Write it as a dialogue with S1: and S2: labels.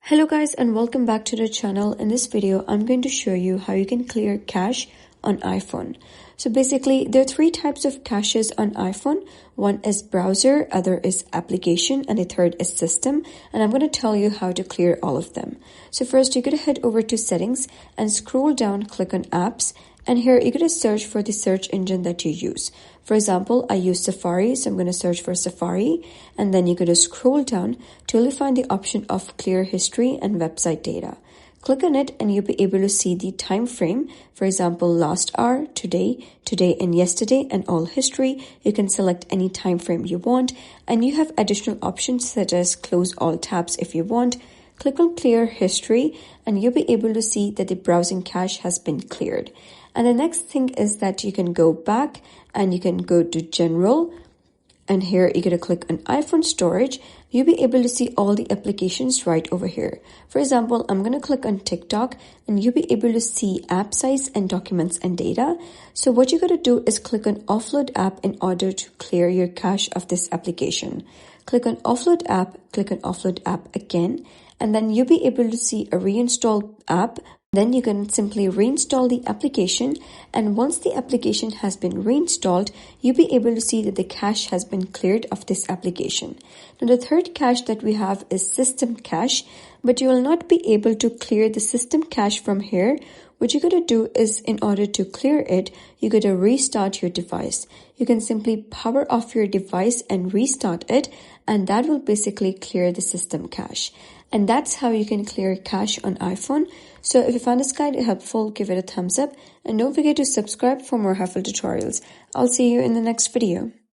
S1: Hello guys and welcome back to the channel. In this video, I'm going to show you how you can clear cache on iPhone. So basically, there are three types of caches on iPhone. One is browser, other is application, and the third is system. And I'm going to tell you how to clear all of them. So first, you're going to head over to settings and scroll down, click on apps. And here you're going to search for the search engine that you use. For example, I use Safari, so I'm going to search for Safari. And then you're going to scroll down till you find the option of clear history and website data. Click on it and you'll be able to see the time frame. For example, last hour, today and yesterday, and all history. You can select any time frame you want. And you have additional options such as close all tabs if you want. Click on clear history and you'll be able to see that the browsing cache has been cleared. And the next thing is that you can go back and you can go to general. And here you're going to click on iPhone storage. You'll be able to see all the applications right over here. For example, I'm going to click on TikTok and you'll be able to see app size and documents and data. So what you're going to do is click on offload app in order to clear your cache of this application. Click on offload app again, and then you'll be able to see a reinstall app. Then you can simply reinstall the application, and once the application has been reinstalled, you'll be able to see that the cache has been cleared of this application. Now the third cache that we have is system cache, but you will not be able to clear the system cache from here. What you're going to do is, in order to clear it, you're going to restart your device. You can simply power off your device and restart it, and that will basically clear the system cache. And that's how you can clear cache on iPhone. So if you found this guide helpful, give it a thumbs up and don't forget to subscribe for more helpful tutorials. I'll see you in the next video.